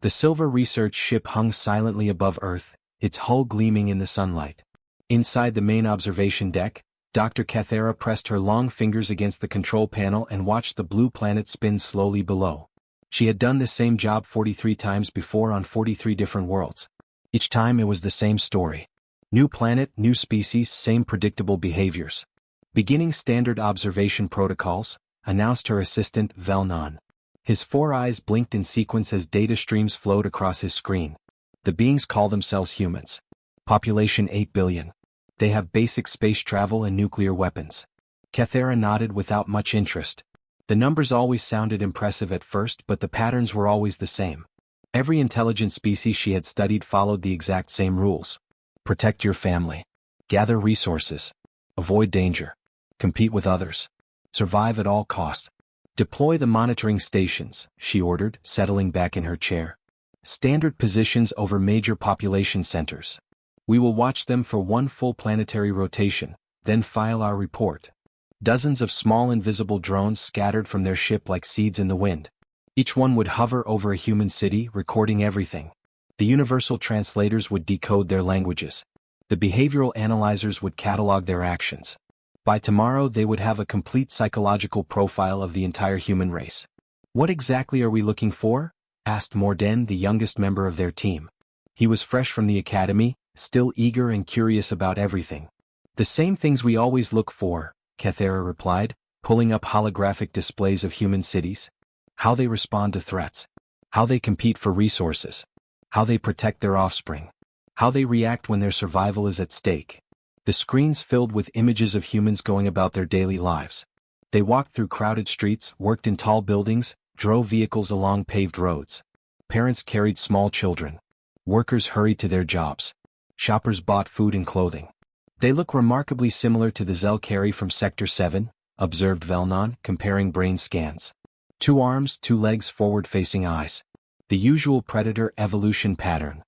The silver research ship hung silently above Earth, its hull gleaming in the sunlight. Inside the main observation deck, Dr. Cathera pressed her long fingers against the control panel and watched the blue planet spin slowly below. She had done this same job 43 times before on 43 different worlds. Each time it was the same story. New planet, new species, same predictable behaviors. Beginning standard observation protocols, announced her assistant, Velnon. His 4 eyes blinked in sequence as data streams flowed across his screen. The beings call themselves humans. Population 8 billion. They have basic space travel and nuclear weapons. Cathera nodded without much interest. The numbers always sounded impressive at first, but the patterns were always the same. Every intelligent species she had studied followed the exact same rules. Protect your family. Gather resources. Avoid danger. Compete with others. Survive at all costs. Deploy the monitoring stations, she ordered, settling back in her chair. Standard positions over major population centers. We will watch them for 1 full planetary rotation, then file our report. Dozens of small invisible drones scattered from their ship like seeds in the wind. Each one would hover over a human city, recording everything. The universal translators would decode their languages. The behavioral analyzers would catalog their actions. By tomorrow they would have a complete psychological profile of the entire human race. What exactly are we looking for? Asked Morden, the youngest member of their team. He was fresh from the academy, still eager and curious about everything. The same things we always look for, Cathera replied, pulling up holographic displays of human cities. How they respond to threats. How they compete for resources. How they protect their offspring. How they react when their survival is at stake. The screens filled with images of humans going about their daily lives. They walked through crowded streets, worked in tall buildings, drove vehicles along paved roads. Parents carried small children. Workers hurried to their jobs. Shoppers bought food and clothing. They look remarkably similar to the Zelkari from Sector 7, observed Velnon, comparing brain scans. 2 arms, 2 legs, forward-facing eyes. The usual predator evolution pattern.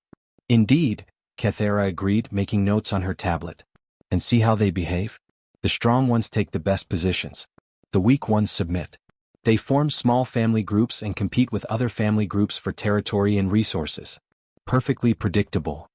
Indeed, Cathera agreed, making notes on her tablet. And see how they behave? The strong ones take the best positions. The weak ones submit. They form small family groups and compete with other family groups for territory and resources. Perfectly predictable.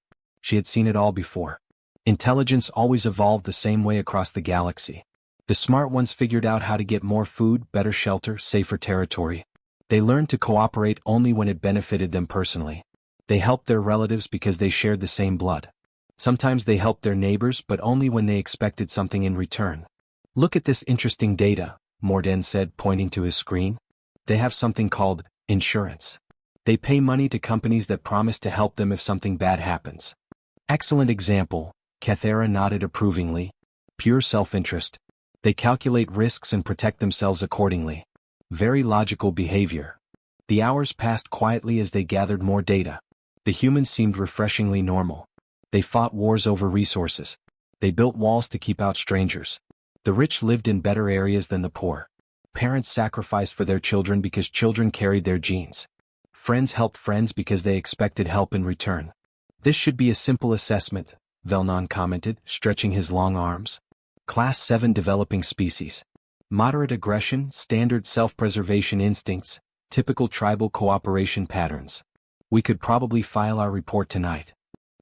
She had seen it all before. Intelligence always evolved the same way across the galaxy. The smart ones figured out how to get more food, better shelter, safer territory. They learned to cooperate only when it benefited them personally. They helped their relatives because they shared the same blood. Sometimes they helped their neighbors, but only when they expected something in return. Look at this interesting data, Morden said, pointing to his screen. They have something called insurance. They pay money to companies that promise to help them if something bad happens. Excellent example, Cathera nodded approvingly. Pure self-interest. They calculate risks and protect themselves accordingly. Very logical behavior. The hours passed quietly as they gathered more data. The humans seemed refreshingly normal. They fought wars over resources. They built walls to keep out strangers. The rich lived in better areas than the poor. Parents sacrificed for their children because children carried their genes. Friends helped friends because they expected help in return. This should be a simple assessment, Velnon commented, stretching his long arms. Class 7 developing species. Moderate aggression, standard self-preservation instincts, typical tribal cooperation patterns. We could probably file our report tonight.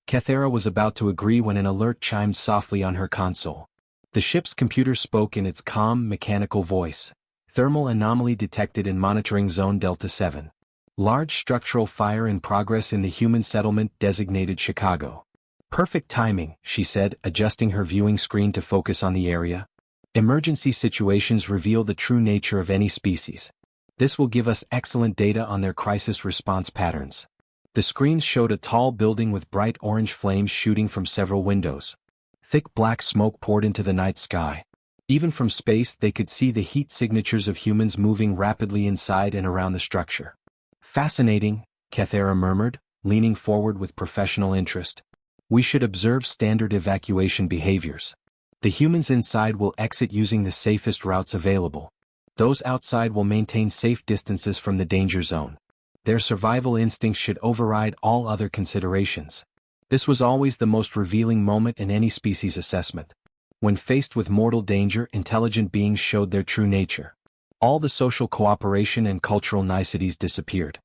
Cathera was about to agree when an alert chimed softly on her console. The ship's computer spoke in its calm, mechanical voice. Thermal anomaly detected in monitoring zone Delta 7. Large structural fire in progress in the human settlement designated Chicago. Perfect timing, she said, adjusting her viewing screen to focus on the area. Emergency situations reveal the true nature of any species. This will give us excellent data on their crisis response patterns. The screens showed a tall building with bright orange flames shooting from several windows. Thick black smoke poured into the night sky. Even from space they could see the heat signatures of humans moving rapidly inside and around the structure. Fascinating, Cathera murmured, leaning forward with professional interest. We should observe standard evacuation behaviors. The humans inside will exit using the safest routes available. Those outside will maintain safe distances from the danger zone. Their survival instincts should override all other considerations. This was always the most revealing moment in any species assessment. When faced with mortal danger, intelligent beings showed their true nature. All the social cooperation and cultural niceties disappeared.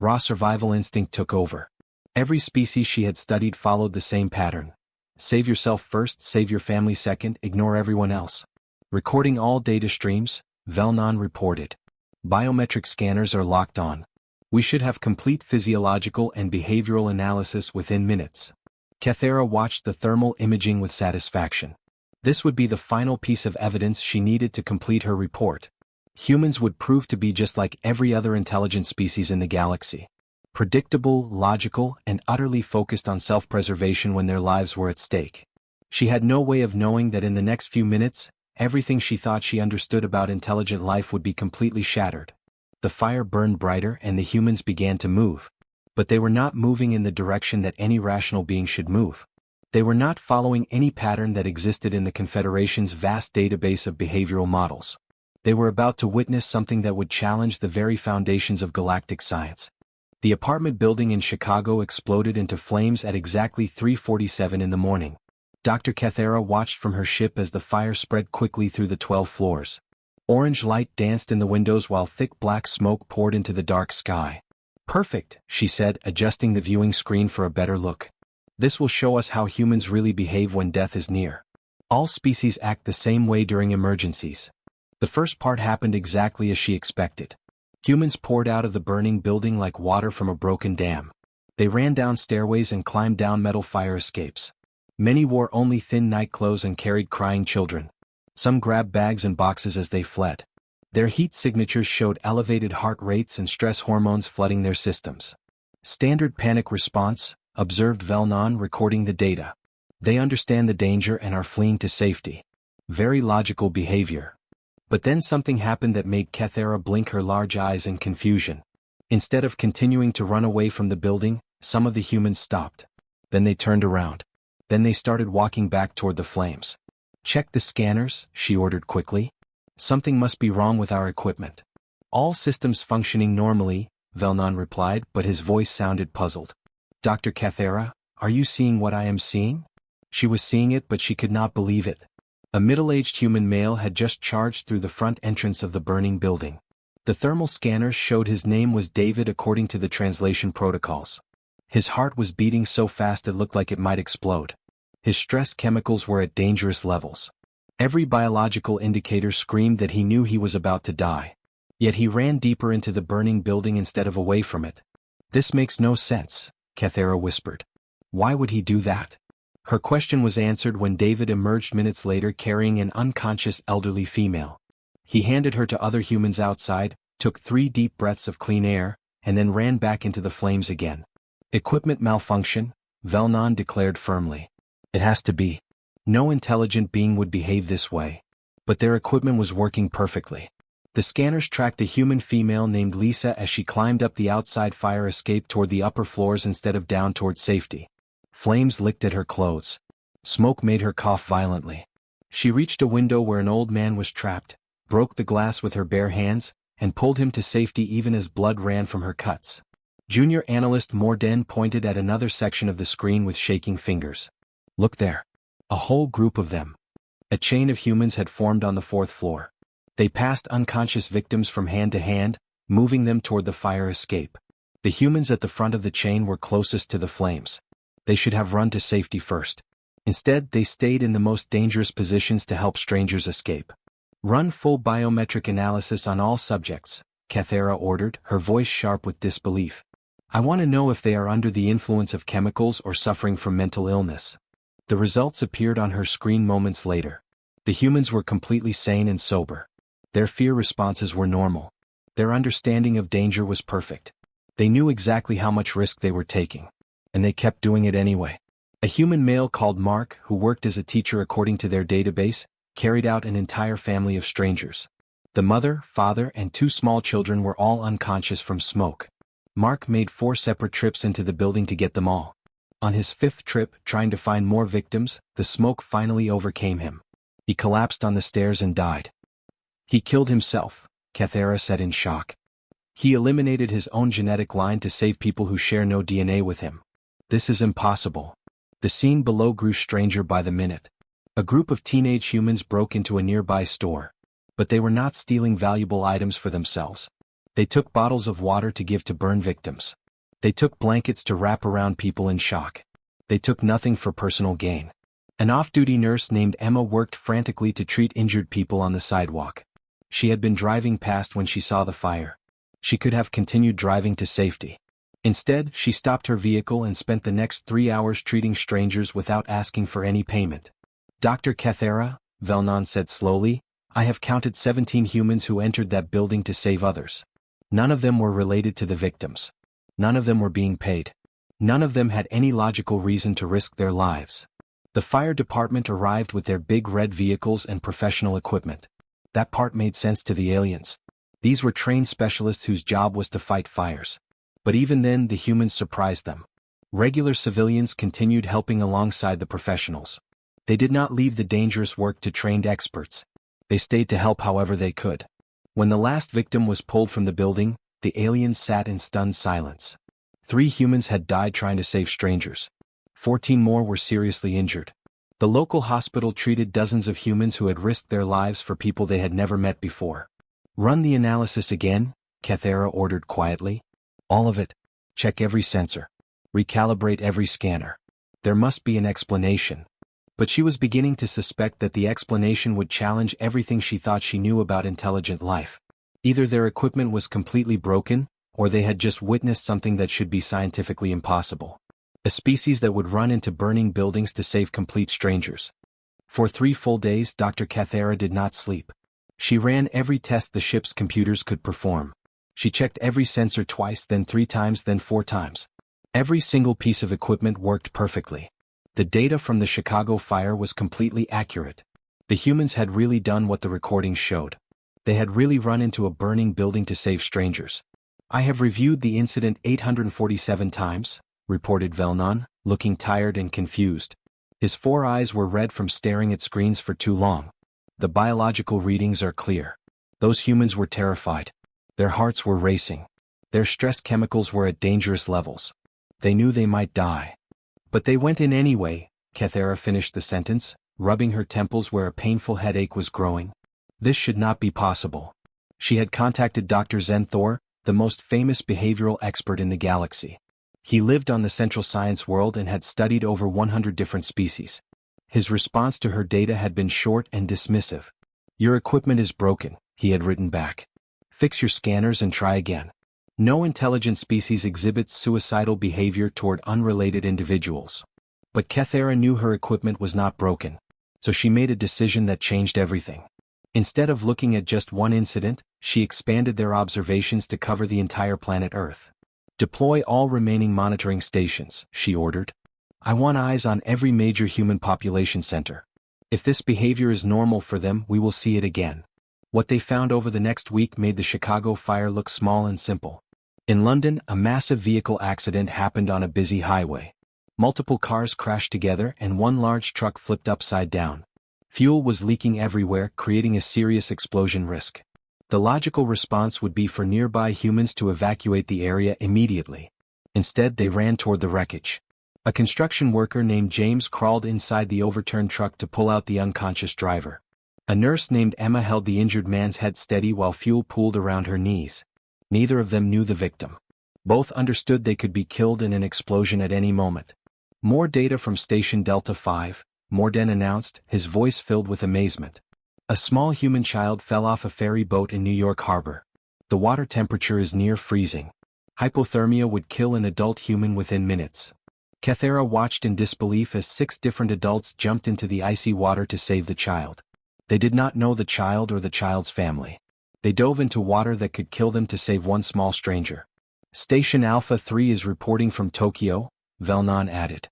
Raw survival instinct took over. Every species she had studied followed the same pattern. Save yourself first, save your family second, ignore everyone else. Recording all data streams, Velnon reported. Biometric scanners are locked on. We should have complete physiological and behavioral analysis within minutes. Kathera watched the thermal imaging with satisfaction. This would be the final piece of evidence she needed to complete her report. Humans would prove to be just like every other intelligent species in the galaxy. Predictable, logical, and utterly focused on self-preservation when their lives were at stake. She had no way of knowing that in the next few minutes, everything she thought she understood about intelligent life would be completely shattered. The fire burned brighter and the humans began to move. But they were not moving in the direction that any rational being should move. They were not following any pattern that existed in the Confederation's vast database of behavioral models. They were about to witness something that would challenge the very foundations of galactic science. The apartment building in Chicago exploded into flames at exactly 3:47 in the morning. Dr. Kathera watched from her ship as the fire spread quickly through the 12 floors. Orange light danced in the windows while thick black smoke poured into the dark sky. "Perfect," she said, adjusting the viewing screen for a better look. "This will show us how humans really behave when death is near. All species act the same way during emergencies." The first part happened exactly as she expected. Humans poured out of the burning building like water from a broken dam. They ran down stairways and climbed down metal fire escapes. Many wore only thin nightclothes and carried crying children. Some grabbed bags and boxes as they fled. Their heat signatures showed elevated heart rates and stress hormones flooding their systems. "Standard panic response," observed Velnon, recording the data. "They understand the danger and are fleeing to safety. Very logical behavior." But then something happened that made Kathera blink her large eyes in confusion. Instead of continuing to run away from the building, some of the humans stopped. Then they turned around. Then they started walking back toward the flames. "Check the scanners," she ordered quickly. "Something must be wrong with our equipment." "All systems functioning normally," Velnon replied, but his voice sounded puzzled. "Dr. Kathera, are you seeing what I am seeing?" She was seeing it, but she could not believe it. A middle-aged human male had just charged through the front entrance of the burning building. The thermal scanners showed his name was David according to the translation protocols. His heart was beating so fast it looked like it might explode. His stress chemicals were at dangerous levels. Every biological indicator screamed that he knew he was about to die. Yet he ran deeper into the burning building instead of away from it. "This makes no sense," Kathera whispered. "Why would he do that?" Her question was answered when David emerged minutes later carrying an unconscious elderly female. He handed her to other humans outside, took 3 deep breaths of clean air, and then ran back into the flames again. "Equipment malfunction," Velnon declared firmly. "It has to be. No intelligent being would behave this way." But their equipment was working perfectly. The scanners tracked a human female named Lisa as she climbed up the outside fire escape toward the upper floors instead of down toward safety. Flames licked at her clothes. Smoke made her cough violently. She reached a window where an old man was trapped, broke the glass with her bare hands, and pulled him to safety even as blood ran from her cuts. Junior analyst Morden pointed at another section of the screen with shaking fingers. "Look there. A whole group of them." A chain of humans had formed on the 4th floor. They passed unconscious victims from hand to hand, moving them toward the fire escape. The humans at the front of the chain were closest to the flames. They should have run to safety first. Instead, they stayed in the most dangerous positions to help strangers escape. "Run full biometric analysis on all subjects," Kathera ordered, her voice sharp with disbelief. "I want to know if they are under the influence of chemicals or suffering from mental illness." The results appeared on her screen moments later. The humans were completely sane and sober. Their fear responses were normal. Their understanding of danger was perfect. They knew exactly how much risk they were taking. And they kept doing it anyway. A human male called Mark, who worked as a teacher according to their database, carried out an entire family of strangers. The mother, father, and 2 small children were all unconscious from smoke. Mark made 4 separate trips into the building to get them all. On his 5th trip, trying to find more victims, the smoke finally overcame him. He collapsed on the stairs and died. "He killed himself," Kathera said in shock. "He eliminated his own genetic line to save people who share no DNA with him. This is impossible." The scene below grew stranger by the minute. A group of teenage humans broke into a nearby store. But they were not stealing valuable items for themselves. They took bottles of water to give to burn victims. They took blankets to wrap around people in shock. They took nothing for personal gain. An off-duty nurse named Emma worked frantically to treat injured people on the sidewalk. She had been driving past when she saw the fire. She could have continued driving to safety. Instead, she stopped her vehicle and spent the next 3 hours treating strangers without asking for any payment. Dr. Cathera, Velnon said slowly, I have counted 17 humans who entered that building to save others. None of them were related to the victims. None of them were being paid. None of them had any logical reason to risk their lives. The fire department arrived with their big red vehicles and professional equipment. That part made sense to the aliens. These were trained specialists whose job was to fight fires. But even then, the humans surprised them. Regular civilians continued helping alongside the professionals. They did not leave the dangerous work to trained experts. They stayed to help however they could. When the last victim was pulled from the building, the aliens sat in stunned silence. 3 humans had died trying to save strangers. 14 more were seriously injured. The local hospital treated dozens of humans who had risked their lives for people they had never met before. Run the analysis again, Cathera ordered quietly. All of it. Check every sensor. Recalibrate every scanner. There must be an explanation. But she was beginning to suspect that the explanation would challenge everything she thought she knew about intelligent life. Either their equipment was completely broken, or they had just witnessed something that should be scientifically impossible. A species that would run into burning buildings to save complete strangers. For 3 full days, Dr. Cathera did not sleep. She ran every test the ship's computers could perform. She checked every sensor twice, then 3 times, then 4 times. Every single piece of equipment worked perfectly. The data from the Chicago fire was completely accurate. The humans had really done what the recordings showed. They had really run into a burning building to save strangers. I have reviewed the incident 847 times, reported Velnon, looking tired and confused. His 4 eyes were red from staring at screens for too long. The biological readings are clear. Those humans were terrified. Their hearts were racing. Their stress chemicals were at dangerous levels. They knew they might die. But they went in anyway, Cathera finished the sentence, rubbing her temples where a painful headache was growing. This should not be possible. She had contacted Dr. Zenthor, the most famous behavioral expert in the galaxy. He lived on the Central Science World and had studied over 100 different species. His response to her data had been short and dismissive. Your equipment is broken, he had written back. Fix your scanners and try again. No intelligent species exhibits suicidal behavior toward unrelated individuals. But Cathera knew her equipment was not broken, so she made a decision that changed everything. Instead of looking at just one incident, she expanded their observations to cover the entire planet Earth. Deploy all remaining monitoring stations, she ordered. I want eyes on every major human population center. If this behavior is normal for them, we will see it again. What they found over the next week made the Chicago fire look small and simple. In London, a massive vehicle accident happened on a busy highway. Multiple cars crashed together and one large truck flipped upside down. Fuel was leaking everywhere, creating a serious explosion risk. The logical response would be for nearby humans to evacuate the area immediately. Instead, they ran toward the wreckage. A construction worker named James crawled inside the overturned truck to pull out the unconscious driver. A nurse named Emma held the injured man's head steady while fuel pooled around her knees. Neither of them knew the victim. Both understood they could be killed in an explosion at any moment. More data from Station Delta 5, Morden announced, his voice filled with amazement. A small human child fell off a ferry boat in New York Harbor. The water temperature is near freezing. Hypothermia would kill an adult human within minutes. Cathera watched in disbelief as 6 different adults jumped into the icy water to save the child. They did not know the child or the child's family. They dove into water that could kill them to save one small stranger. Station Alpha 3 is reporting from Tokyo, Velnon added.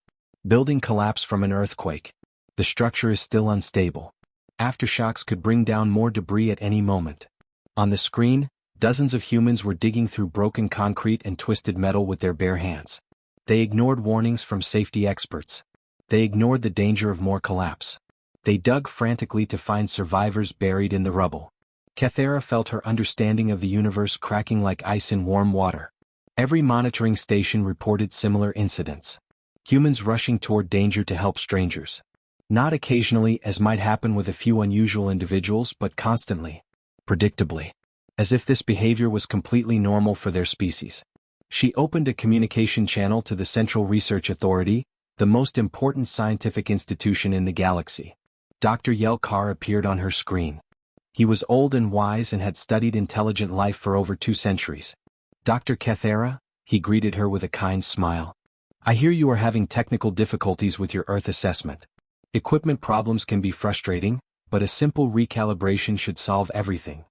Building collapse from an earthquake. The structure is still unstable. Aftershocks could bring down more debris at any moment. On the screen, dozens of humans were digging through broken concrete and twisted metal with their bare hands. They ignored warnings from safety experts. They ignored the danger of more collapse. They dug frantically to find survivors buried in the rubble. Cathera felt her understanding of the universe cracking like ice in warm water. Every monitoring station reported similar incidents. Humans rushing toward danger to help strangers. Not occasionally, as might happen with a few unusual individuals, but constantly. Predictably. as if this behavior was completely normal for their species. She opened a communication channel to the Central Research Authority, the most important scientific institution in the galaxy. Dr. Yelkar appeared on her screen. He was old and wise and had studied intelligent life for over 2 centuries. Dr. Kethera, he greeted her with a kind smile. I hear you are having technical difficulties with your Earth assessment. Equipment problems can be frustrating, but a simple recalibration should solve everything.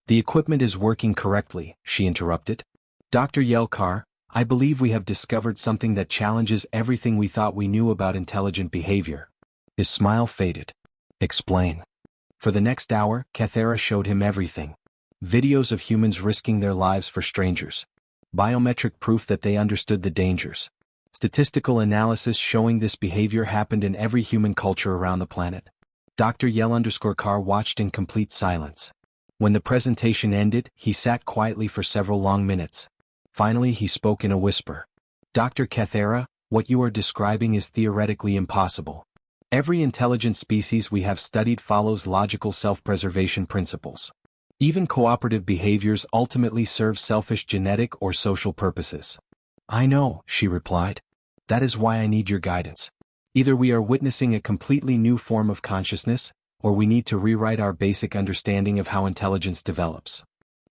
The equipment is working correctly, she interrupted. Dr. Yelkar, I believe we have discovered something that challenges everything we thought we knew about intelligent behavior. His smile faded. Explain. For the next hour, Kethera showed him everything. Videos of humans risking their lives for strangers. Biometric proof that they understood the dangers. Statistical analysis showing this behavior happened in every human culture around the planet. Dr. Yel_Kar watched in complete silence. When the presentation ended, he sat quietly for several long minutes. Finally, he spoke in a whisper. Dr. Kethera, what you are describing is theoretically impossible. Every intelligent species we have studied follows logical self-preservation principles. Even cooperative behaviors ultimately serve selfish genetic or social purposes. I know, she replied. That is why I need your guidance. Either we are witnessing a completely new form of consciousness, or we need to rewrite our basic understanding of how intelligence develops.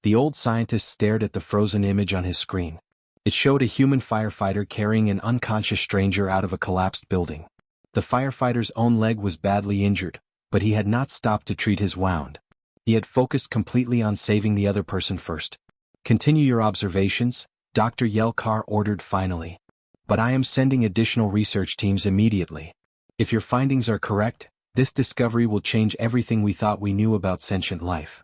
The old scientist stared at the frozen image on his screen. It showed a human firefighter carrying an unconscious stranger out of a collapsed building. The firefighter's own leg was badly injured, but he had not stopped to treat his wound. He had focused completely on saving the other person first. Continue your observations, Dr. Yelkar ordered finally. But I am sending additional research teams immediately. If your findings are correct, this discovery will change everything we thought we knew about sentient life.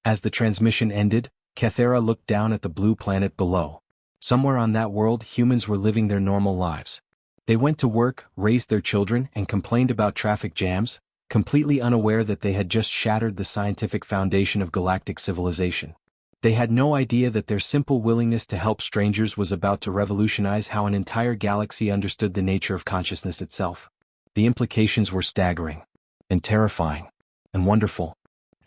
As the transmission ended, Kethera looked down at the blue planet below. Somewhere on that world, humans were living their normal lives. They went to work, raised their children, and complained about traffic jams, completely unaware that they had just shattered the scientific foundation of galactic civilization. They had no idea that their simple willingness to help strangers was about to revolutionize how an entire galaxy understood the nature of consciousness itself. The implications were staggering, and terrifying, and wonderful.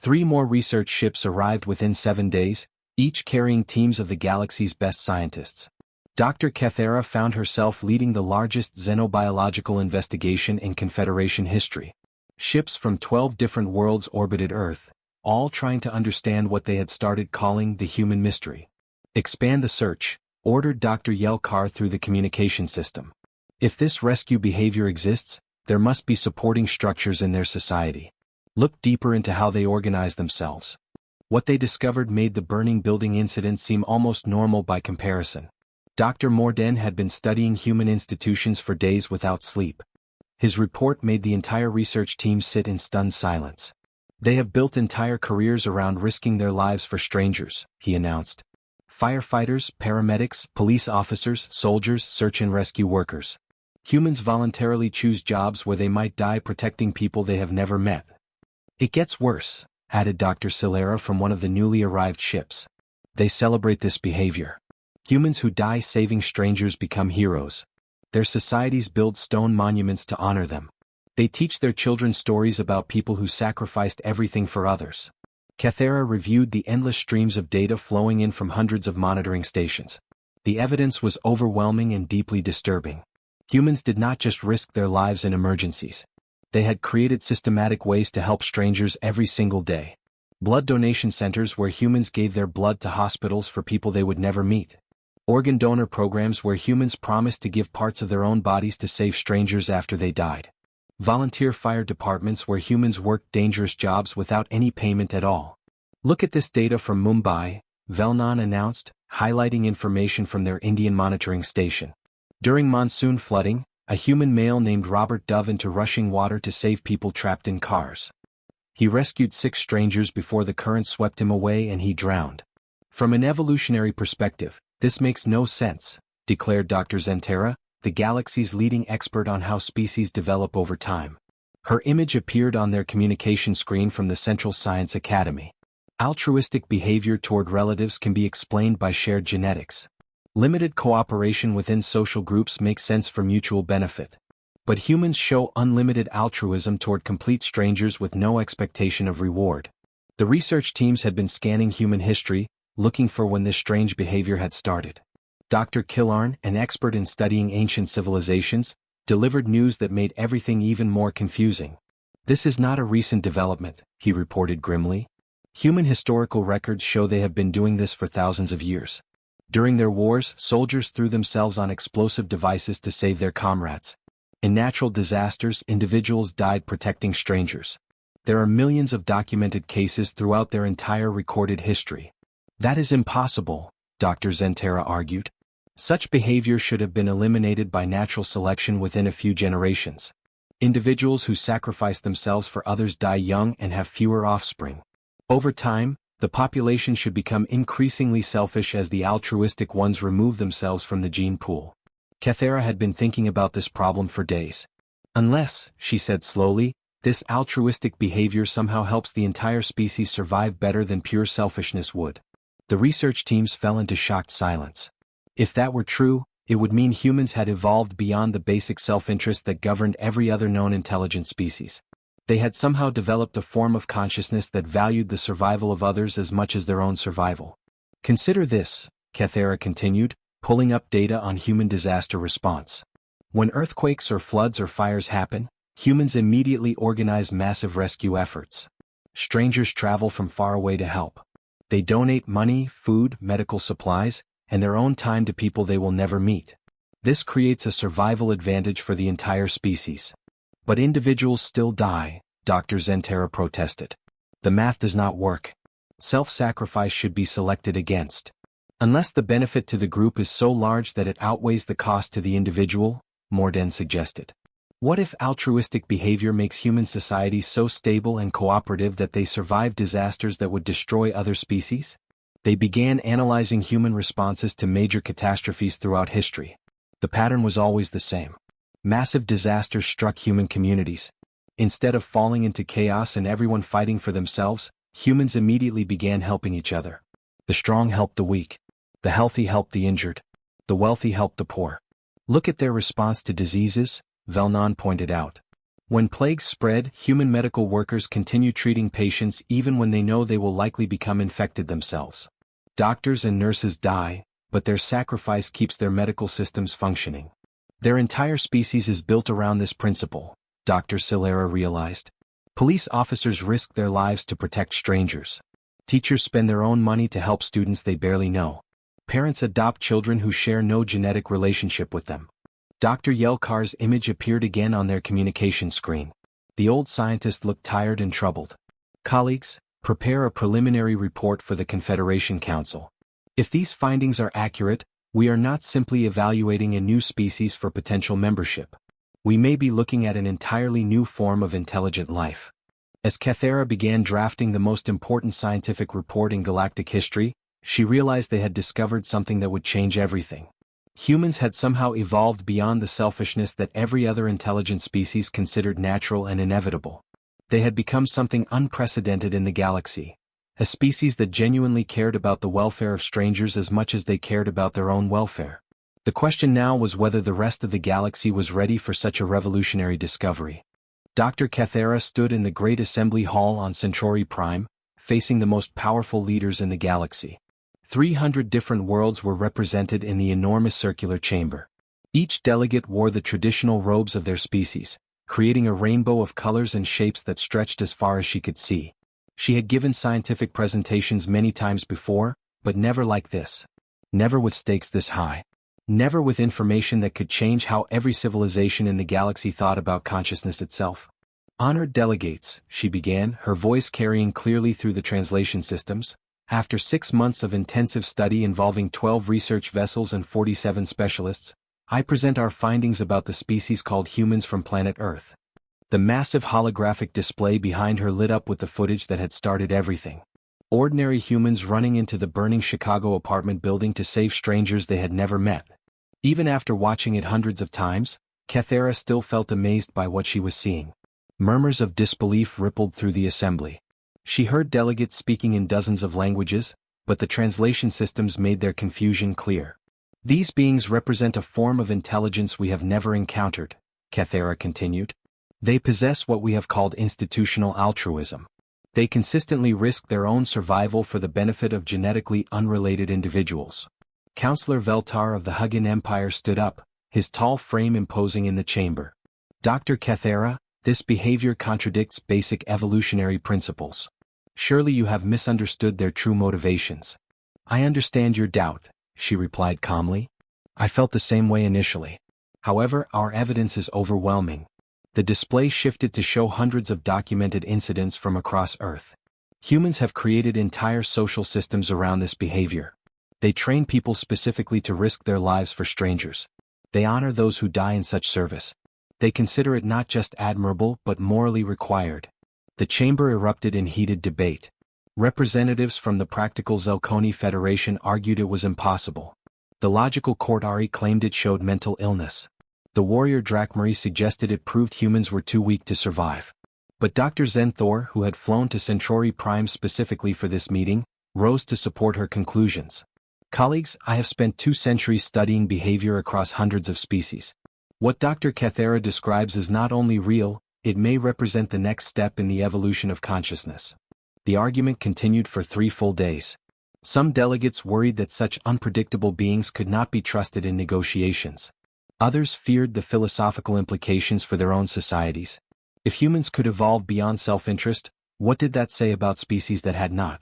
3 more research ships arrived within 7 days, each carrying teams of the galaxy's best scientists. Dr. Kethera found herself leading the largest xenobiological investigation in Confederation history. Ships from 12 different worlds orbited Earth, all trying to understand what they had started calling the human mystery. Expand the search, ordered Dr. Yelkar through the communication system. If this rescue behavior exists, there must be supporting structures in their society. Look deeper into how they organize themselves. What they discovered made the burning building incident seem almost normal by comparison. Dr. Morden had been studying human institutions for days without sleep. His report made the entire research team sit in stunned silence. They have built entire careers around risking their lives for strangers, he announced. Firefighters, paramedics, police officers, soldiers, search and rescue workers. Humans voluntarily choose jobs where they might die protecting people they have never met. It gets worse, added Dr. Silera from one of the newly arrived ships. They celebrate this behavior. Humans who die saving strangers become heroes. Their societies build stone monuments to honor them. They teach their children stories about people who sacrificed everything for others. Kethera reviewed the endless streams of data flowing in from hundreds of monitoring stations. The evidence was overwhelming and deeply disturbing. Humans did not just risk their lives in emergencies. They had created systematic ways to help strangers every single day. Blood donation centers where humans gave their blood to hospitals for people they would never meet. Organ donor programs where humans promised to give parts of their own bodies to save strangers after they died. Volunteer fire departments where humans worked dangerous jobs without any payment at all. Look at this data from Mumbai, Velnan announced, highlighting information from their Indian monitoring station. During monsoon flooding, a human male named Robert dove into rushing water to save people trapped in cars. He rescued 6 strangers before the current swept him away and he drowned. From an evolutionary perspective, this makes no sense, declared Dr. Zentera, the galaxy's leading expert on how species develop over time. Her image appeared on their communication screen from the Central Science Academy. Altruistic behavior toward relatives can be explained by shared genetics. Limited cooperation within social groups makes sense for mutual benefit. But humans show unlimited altruism toward complete strangers with no expectation of reward. The research teams had been scanning human history, looking for when this strange behavior had started. Dr. Killarn, an expert in studying ancient civilizations, delivered news that made everything even more confusing. "This is not a recent development," he reported grimly. "Human historical records show they have been doing this for thousands of years. During their wars, soldiers threw themselves on explosive devices to save their comrades. In natural disasters, individuals died protecting strangers. There are millions of documented cases throughout their entire recorded history." "That is impossible," Dr. Zentera argued. "Such behavior should have been eliminated by natural selection within a few generations. Individuals who sacrifice themselves for others die young and have fewer offspring. Over time, the population should become increasingly selfish as the altruistic ones remove themselves from the gene pool." Kathera had been thinking about this problem for days. "Unless," she said slowly, "this altruistic behavior somehow helps the entire species survive better than pure selfishness would." The research teams fell into shocked silence. If that were true, it would mean humans had evolved beyond the basic self-interest that governed every other known intelligent species. They had somehow developed a form of consciousness that valued the survival of others as much as their own survival. "Consider this," Kathera continued, pulling up data on human disaster response. "When earthquakes or floods or fires happen, humans immediately organize massive rescue efforts. Strangers travel from far away to help. They donate money, food, medical supplies, and their own time to people they will never meet. This creates a survival advantage for the entire species. But individuals still die," Dr. Zentera protested. "The math does not work. Self-sacrifice should be selected against. Unless the benefit to the group is so large that it outweighs the cost to the individual," Morden suggested. "What if altruistic behavior makes human societies so stable and cooperative that they survive disasters that would destroy other species?" They began analyzing human responses to major catastrophes throughout history. The pattern was always the same. Massive disasters struck human communities. Instead of falling into chaos and everyone fighting for themselves, humans immediately began helping each other. The strong helped the weak. The healthy helped the injured. The wealthy helped the poor. "Look at their response to diseases," Velnon pointed out. "When plagues spread, human medical workers continue treating patients even when they know they will likely become infected themselves. Doctors and nurses die, but their sacrifice keeps their medical systems functioning. Their entire species is built around this principle," Dr. Silera realized. "Police officers risk their lives to protect strangers. Teachers spend their own money to help students they barely know. Parents adopt children who share no genetic relationship with them." Dr. Yelkar's image appeared again on their communication screen. The old scientist looked tired and troubled. "Colleagues, prepare a preliminary report for the Confederation Council. If these findings are accurate, we are not simply evaluating a new species for potential membership. We may be looking at an entirely new form of intelligent life." As Kathera began drafting the most important scientific report in galactic history, she realized they had discovered something that would change everything. Humans had somehow evolved beyond the selfishness that every other intelligent species considered natural and inevitable. They had become something unprecedented in the galaxy, a species that genuinely cared about the welfare of strangers as much as they cared about their own welfare. The question now was whether the rest of the galaxy was ready for such a revolutionary discovery. Dr. Kathera stood in the Great Assembly Hall on Centauri Prime, facing the most powerful leaders in the galaxy. 300 different worlds were represented in the enormous circular chamber. Each delegate wore the traditional robes of their species, creating a rainbow of colors and shapes that stretched as far as she could see. She had given scientific presentations many times before, but never like this. Never with stakes this high. Never with information that could change how every civilization in the galaxy thought about consciousness itself. "Honored delegates," she began, her voice carrying clearly through the translation systems. "After 6 months of intensive study involving 12 research vessels and 47 specialists, I present our findings about the species called humans from planet Earth." The massive holographic display behind her lit up with the footage that had started everything. Ordinary humans running into the burning Chicago apartment building to save strangers they had never met. Even after watching it hundreds of times, Kathera still felt amazed by what she was seeing. Murmurs of disbelief rippled through the assembly. She heard delegates speaking in dozens of languages, but the translation systems made their confusion clear. "These beings represent a form of intelligence we have never encountered," Kathera continued. "They possess what we have called institutional altruism. They consistently risk their own survival for the benefit of genetically unrelated individuals. Counselor Veltar of the Hugin Empire stood up, his tall frame imposing in the chamber. Dr. Kethera, this behavior contradicts basic evolutionary principles. Surely you have misunderstood their true motivations. I understand your doubt, she replied calmly. I felt the same way initially. However, our evidence is overwhelming. The display shifted to show hundreds of documented incidents from across Earth. Humans have created entire social systems around this behavior. They train people specifically to risk their lives for strangers. They honor those who die in such service. They consider it not just admirable but morally required. The chamber erupted in heated debate. Representatives from the Practical Zelkoni Federation argued it was impossible. The logical Courtari claimed it showed mental illness. The warrior Drakmari suggested it proved humans were too weak to survive. But Dr. Zenthor, who had flown to Centauri Prime specifically for this meeting, rose to support her conclusions. Colleagues, I have spent 2 centuries studying behavior across hundreds of species. What Dr. Kethera describes is not only real, it may represent the next step in the evolution of consciousness. The argument continued for 3 full days. Some delegates worried that such unpredictable beings could not be trusted in negotiations. Others feared the philosophical implications for their own societies. If humans could evolve beyond self-interest, what did that say about species that had not?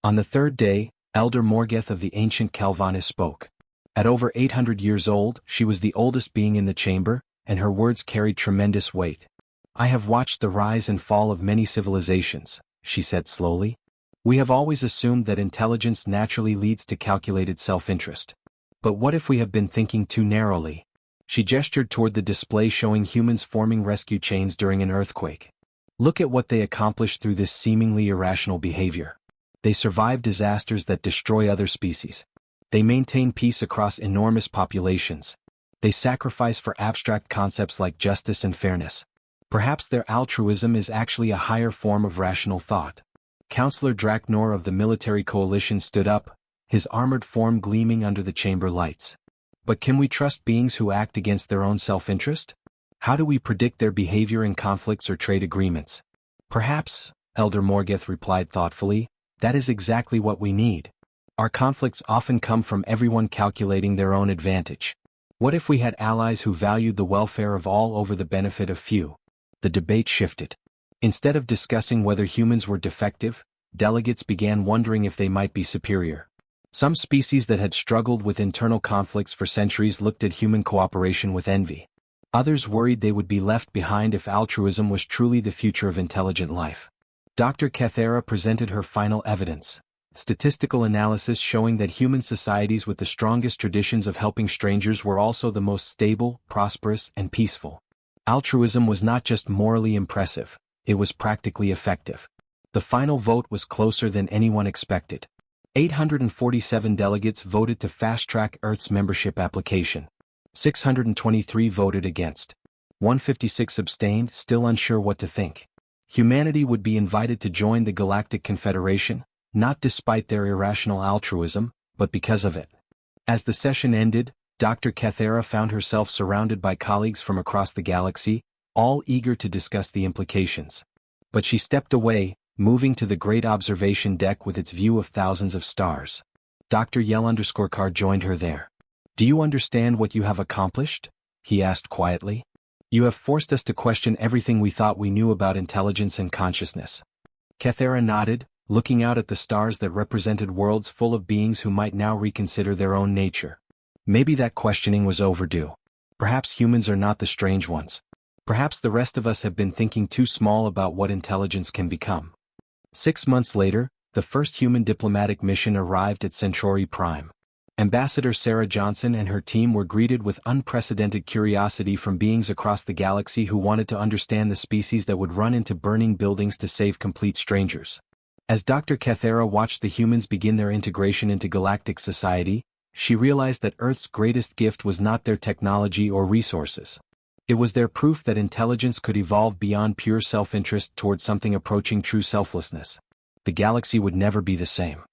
On the 3rd day, Elder Morgeth of the ancient Calvanis spoke. At over 800 years old, she was the oldest being in the chamber, and her words carried tremendous weight. I have watched the rise and fall of many civilizations, she said slowly. We have always assumed that intelligence naturally leads to calculated self-interest. But what if we have been thinking too narrowly? She gestured toward the display showing humans forming rescue chains during an earthquake. Look at what they accomplished through this seemingly irrational behavior. They survive disasters that destroy other species. They maintain peace across enormous populations. They sacrifice for abstract concepts like justice and fairness. Perhaps their altruism is actually a higher form of rational thought. Counselor Draknor of the military coalition stood up, his armored form gleaming under the chamber lights. But can we trust beings who act against their own self-interest? How do we predict their behavior in conflicts or trade agreements? Perhaps, Elder Morgeth replied thoughtfully, that is exactly what we need. Our conflicts often come from everyone calculating their own advantage. What if we had allies who valued the welfare of all over the benefit of few? The debate shifted. Instead of discussing whether humans were defective, delegates began wondering if they might be superior. Some species that had struggled with internal conflicts for centuries looked at human cooperation with envy. Others worried they would be left behind if altruism was truly the future of intelligent life. Dr. Kethera presented her final evidence. Statistical analysis showing that human societies with the strongest traditions of helping strangers were also the most stable, prosperous, and peaceful. Altruism was not just morally impressive, it was practically effective. The final vote was closer than anyone expected. 847 delegates voted to fast-track Earth's membership application. 623 voted against. 156 abstained, still unsure what to think. Humanity would be invited to join the Galactic Confederation, not despite their irrational altruism, but because of it. As the session ended, Dr. Kethera found herself surrounded by colleagues from across the galaxy, all eager to discuss the implications. But she stepped away, moving to the great observation deck with its view of thousands of stars. Dr. Yell_Car joined her there. Do you understand what you have accomplished? He asked quietly. You have forced us to question everything we thought we knew about intelligence and consciousness. Kethera nodded, looking out at the stars that represented worlds full of beings who might now reconsider their own nature. Maybe that questioning was overdue. Perhaps humans are not the strange ones. Perhaps the rest of us have been thinking too small about what intelligence can become. 6 months later, the first human diplomatic mission arrived at Centauri Prime. Ambassador Sarah Johnson and her team were greeted with unprecedented curiosity from beings across the galaxy who wanted to understand the species that would run into burning buildings to save complete strangers. As Dr. Kethera watched the humans begin their integration into galactic society, she realized that Earth's greatest gift was not their technology or resources. It was their proof that intelligence could evolve beyond pure self-interest toward something approaching true selflessness. The galaxy would never be the same.